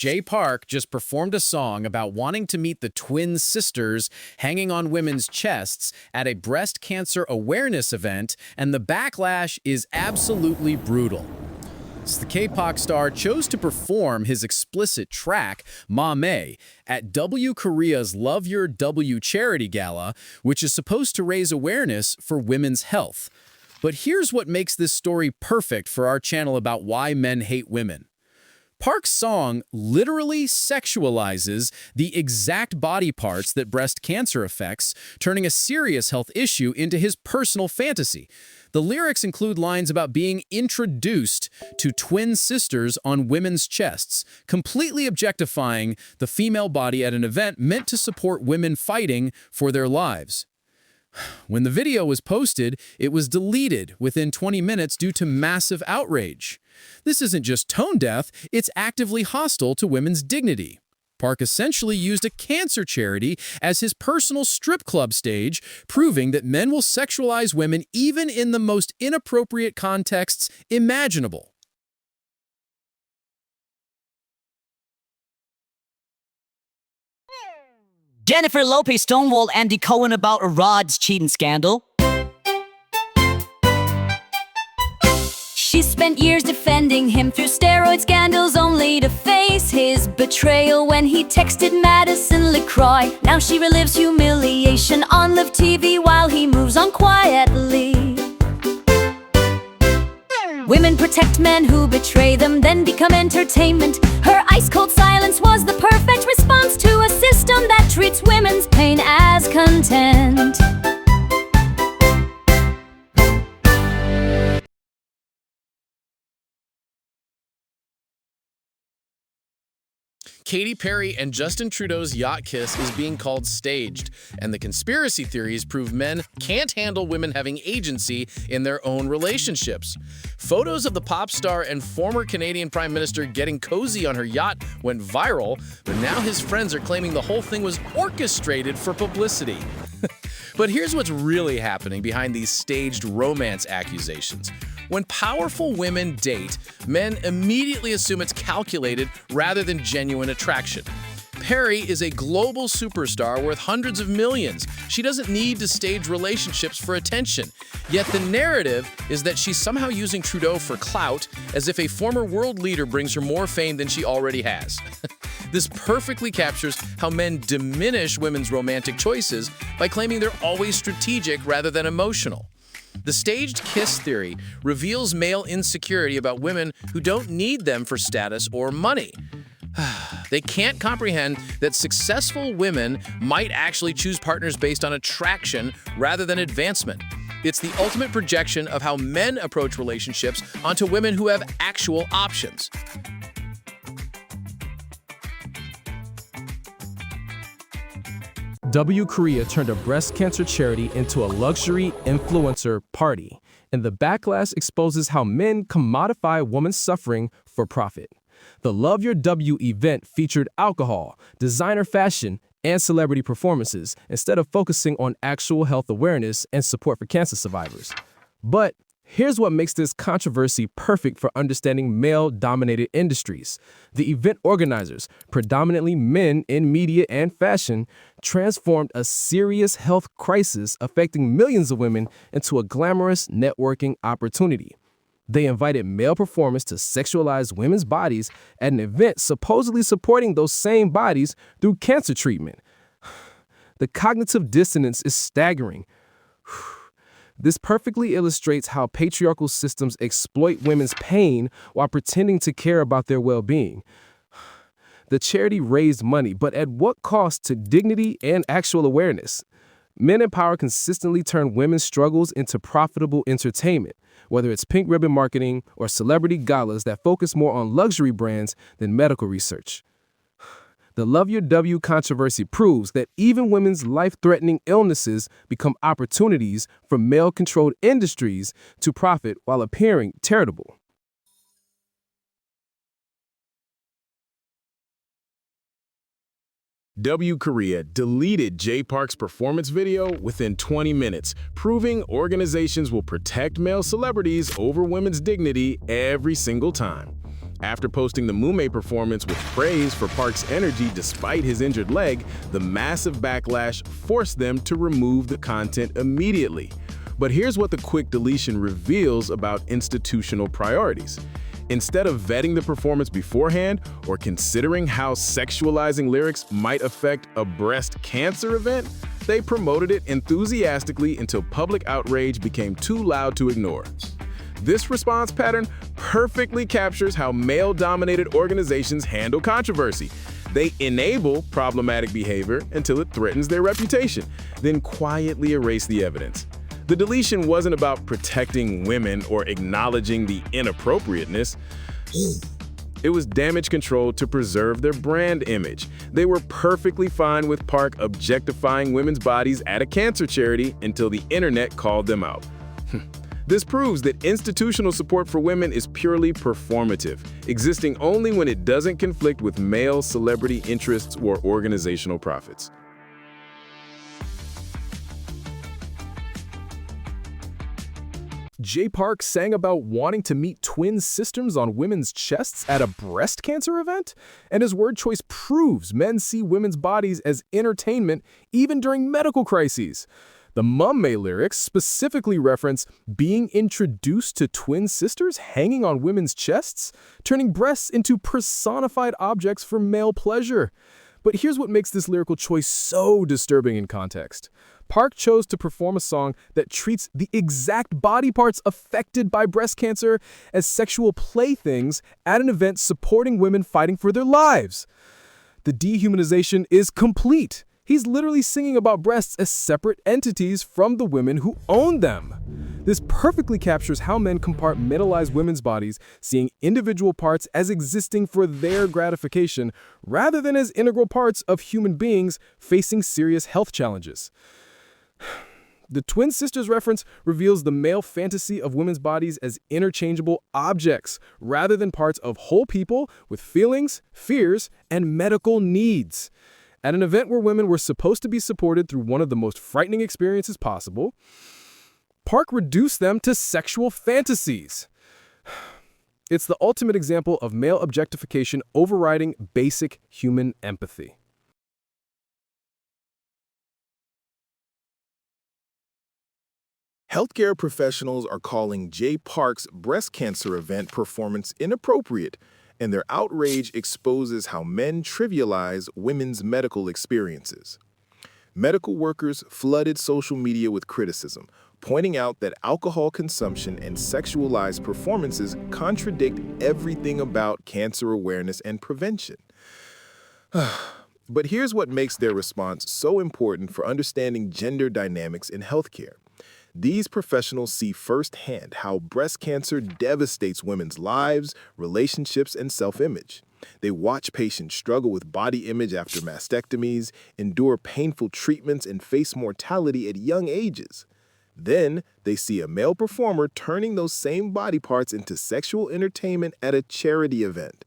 Jay Park just performed a song about wanting to meet the twin sisters hanging on women's chests at a breast cancer awareness event, and the backlash is absolutely brutal. So the K-pop star chose to perform his explicit track, Ma May, at W Korea's Love Your W charity gala, which is supposed to raise awareness for women's health. But here's what makes this story perfect for our channel about why men hate women. Park's song literally sexualizes the exact body parts that breast cancer affects, turning a serious health issue into his personal fantasy. The lyrics include lines about being introduced to twin sisters on women's chests, completely objectifying the female body at an event meant to support women fighting for their lives. When the video was posted, it was deleted within 20 minutes due to massive outrage. This isn't just tone deaf, it's actively hostile to women's dignity. Park essentially used a cancer charity as his personal strip club stage, proving that men will sexualize women even in the most inappropriate contexts imaginable. Jennifer Lopez stonewalled Andy Cohen about a Rod's cheating scandal. She spent years defending him through steroid scandals, only to face his betrayal when he texted Madison LaCroix. Now she relives humiliation on live TV while he moves on quietly. Women protect men who betray them, then become entertainment. Her ice-cold silence was the perfect response to a system that treats women's pain as content. Katy Perry and Justin Trudeau's yacht kiss is being called staged, and the conspiracy theories prove men can't handle women having agency in their own relationships. Photos of the pop star and former Canadian Prime Minister getting cozy on her yacht went viral, but now his friends are claiming the whole thing was orchestrated for publicity. But here's what's really happening behind these staged romance accusations. When powerful women date, men immediately assume it's calculated rather than genuine attraction. Perry is a global superstar worth hundreds of millions. She doesn't need to stage relationships for attention. Yet the narrative is that she's somehow using Trudeau for clout, as if a former world leader brings her more fame than she already has. This perfectly captures how men diminish women's romantic choices by claiming they're always strategic rather than emotional. The staged kiss theory reveals male insecurity about women who don't need them for status or money. They can't comprehend that successful women might actually choose partners based on attraction rather than advancement. It's the ultimate projection of how men approach relationships onto women who have actual options. W Korea turned a breast cancer charity into a luxury influencer party, and the backlash exposes how men commodify women's suffering for profit. The Love Your W event featured alcohol, designer fashion, and celebrity performances instead of focusing on actual health awareness and support for cancer survivors. But here's what makes this controversy perfect for understanding male-dominated industries. The event organizers, predominantly men in media and fashion, transformed a serious health crisis affecting millions of women into a glamorous networking opportunity. They invited male performers to sexualize women's bodies at an event supposedly supporting those same bodies through cancer treatment. The cognitive dissonance is staggering. This perfectly illustrates how patriarchal systems exploit women's pain while pretending to care about their well-being. The charity raised money, but at what cost to dignity and actual awareness? Men in power consistently turn women's struggles into profitable entertainment, whether it's pink ribbon marketing or celebrity galas that focus more on luxury brands than medical research. The Love Your W controversy proves that even women's life-threatening illnesses become opportunities for male-controlled industries to profit while appearing charitable. W Korea deleted Jay Park's performance video within 20 minutes, proving organizations will protect male celebrities over women's dignity every single time. After posting the Mume performance with praise for Park's energy despite his injured leg, the massive backlash forced them to remove the content immediately. But here's what the quick deletion reveals about institutional priorities. Instead of vetting the performance beforehand or considering how sexualizing lyrics might affect a breast cancer event, they promoted it enthusiastically until public outrage became too loud to ignore. This response pattern perfectly captures how male-dominated organizations handle controversy. They enable problematic behavior until it threatens their reputation, then quietly erase the evidence. The deletion wasn't about protecting women or acknowledging the inappropriateness. It was damage control to preserve their brand image. They were perfectly fine with Park objectifying women's bodies at a cancer charity until the internet called them out. This proves that institutional support for women is purely performative, existing only when it doesn't conflict with male celebrity interests or organizational profits. Jay Park sang about wanting to meet twin sisters on women's chests at a breast cancer event? And his word choice proves men see women's bodies as entertainment even during medical crises. The Mumme lyrics specifically reference being introduced to twin sisters hanging on women's chests, turning breasts into personified objects for male pleasure. But here's what makes this lyrical choice so disturbing in context. Park chose to perform a song that treats the exact body parts affected by breast cancer as sexual playthings at an event supporting women fighting for their lives. The dehumanization is complete. He's literally singing about breasts as separate entities from the women who own them. This perfectly captures how men compartmentalize women's bodies, seeing individual parts as existing for their gratification rather than as integral parts of human beings facing serious health challenges. The twin sisters reference reveals the male fantasy of women's bodies as interchangeable objects rather than parts of whole people with feelings, fears, and medical needs. At an event where women were supposed to be supported through one of the most frightening experiences possible, Park reduced them to sexual fantasies. It's the ultimate example of male objectification overriding basic human empathy. Healthcare professionals are calling Jay Park's breast cancer event performance inappropriate, and their outrage exposes how men trivialize women's medical experiences. Medical workers flooded social media with criticism, pointing out that alcohol consumption and sexualized performances contradict everything about cancer awareness and prevention. But here's what makes their response so important for understanding gender dynamics in healthcare. These professionals see firsthand how breast cancer devastates women's lives, relationships, and self-image. They watch patients struggle with body image after mastectomies, endure painful treatments, and face mortality at young ages. Then, they see a male performer turning those same body parts into sexual entertainment at a charity event.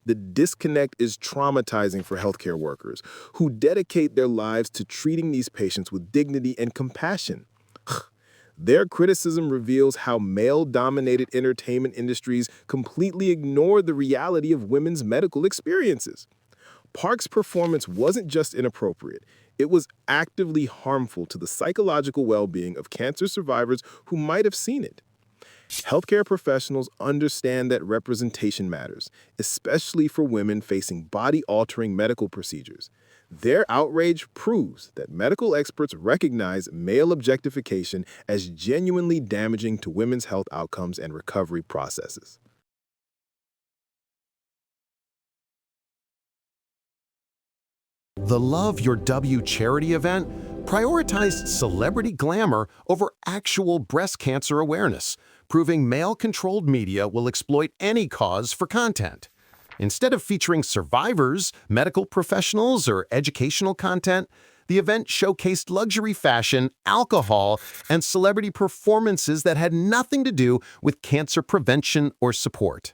The disconnect is traumatizing for healthcare workers who dedicate their lives to treating these patients with dignity and compassion. Their criticism reveals how male-dominated entertainment industries completely ignore the reality of women's medical experiences. Park's performance wasn't just inappropriate, it was actively harmful to the psychological well-being of cancer survivors who might have seen it. Healthcare professionals understand that representation matters, especially for women facing body-altering medical procedures. Their outrage proves that medical experts recognize male objectification as genuinely damaging to women's health outcomes and recovery processes. The Love Your W charity event prioritized celebrity glamour over actual breast cancer awareness, proving male-controlled media will exploit any cause for content. Instead of featuring survivors, medical professionals, or educational content, the event showcased luxury fashion, alcohol, and celebrity performances that had nothing to do with cancer prevention or support.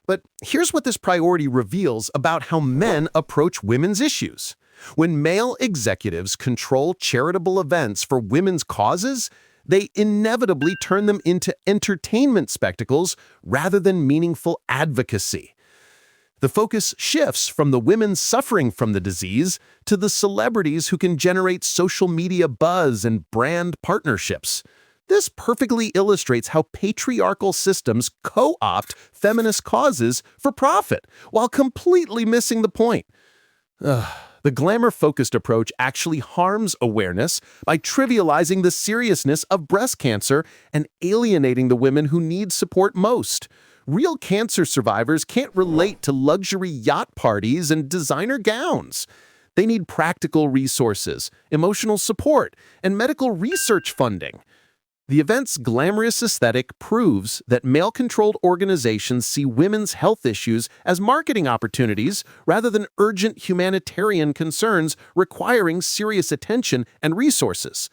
But here's what this priority reveals about how men approach women's issues. When male executives control charitable events for women's causes, they inevitably turn them into entertainment spectacles rather than meaningful advocacy. The focus shifts from the women suffering from the disease to the celebrities who can generate social media buzz and brand partnerships. This perfectly illustrates how patriarchal systems co-opt feminist causes for profit, while completely missing the point. The glamour-focused approach actually harms awareness by trivializing the seriousness of breast cancer and alienating the women who need support most. Real cancer survivors can't relate to luxury yacht parties and designer gowns. They need practical resources, emotional support, and medical research funding. The event's glamorous aesthetic proves that male-controlled organizations see women's health issues as marketing opportunities rather than urgent humanitarian concerns requiring serious attention and resources.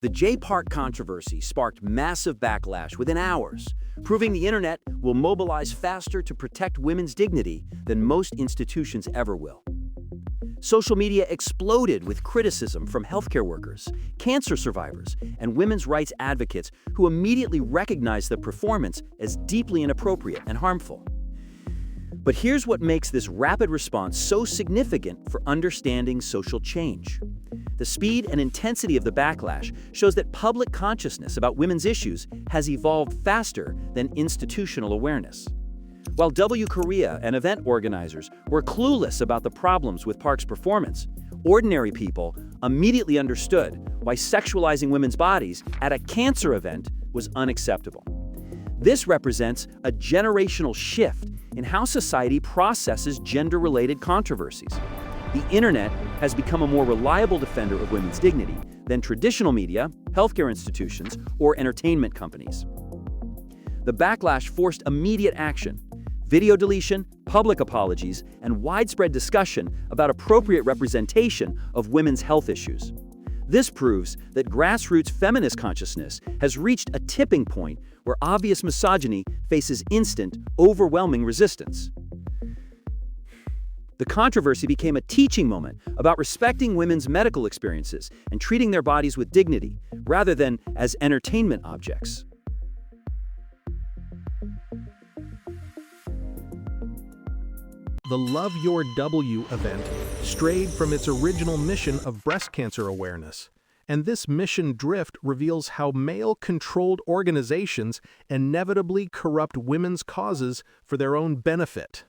The Jay Park controversy sparked massive backlash within hours, proving the internet will mobilize faster to protect women's dignity than most institutions ever will. Social media exploded with criticism from healthcare workers, cancer survivors, and women's rights advocates who immediately recognized the performance as deeply inappropriate and harmful. But here's what makes this rapid response so significant for understanding social change. The speed and intensity of the backlash shows that public consciousness about women's issues has evolved faster than institutional awareness. While W Korea and event organizers were clueless about the problems with Park's performance, ordinary people immediately understood why sexualizing women's bodies at a cancer event was unacceptable. This represents a generational shift in how society processes gender-related controversies. The internet has become a more reliable defender of women's dignity than traditional media, healthcare institutions, or entertainment companies. The backlash forced immediate action. Video deletion, public apologies, and widespread discussion about appropriate representation of women's health issues. This proves that grassroots feminist consciousness has reached a tipping point where obvious misogyny faces instant, overwhelming resistance. The controversy became a teaching moment about respecting women's medical experiences and treating their bodies with dignity, rather than as entertainment objects. The Love Your W event strayed from its original mission of breast cancer awareness, and this mission drift reveals how male-controlled organizations inevitably corrupt women's causes for their own benefit.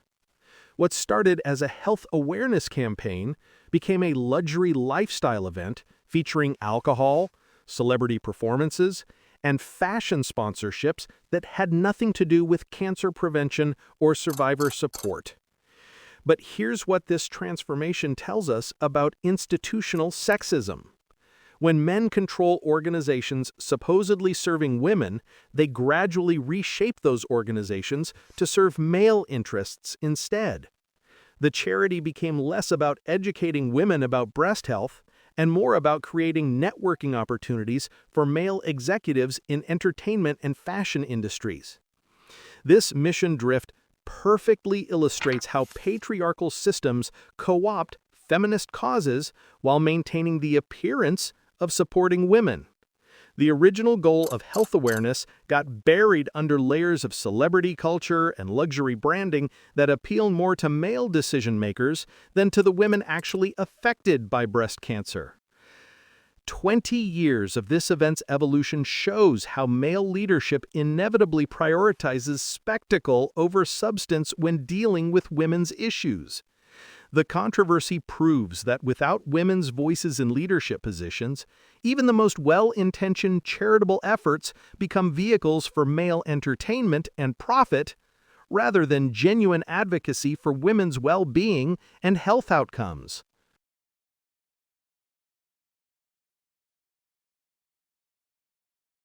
What started as a health awareness campaign became a luxury lifestyle event featuring alcohol, celebrity performances, and fashion sponsorships that had nothing to do with cancer prevention or survivor support. But here's what this transformation tells us about institutional sexism. When men control organizations supposedly serving women, they gradually reshape those organizations to serve male interests instead. The charity became less about educating women about breast health and more about creating networking opportunities for male executives in entertainment and fashion industries. This mission drift perfectly illustrates how patriarchal systems co-opt feminist causes while maintaining the appearance of supporting women. The original goal of health awareness got buried under layers of celebrity culture and luxury branding that appeal more to male decision-makers than to the women actually affected by breast cancer. 20 years of this event's evolution shows how male leadership inevitably prioritizes spectacle over substance when dealing with women's issues. The controversy proves that without women's voices in leadership positions, even the most well-intentioned charitable efforts become vehicles for male entertainment and profit, rather than genuine advocacy for women's well-being and health outcomes.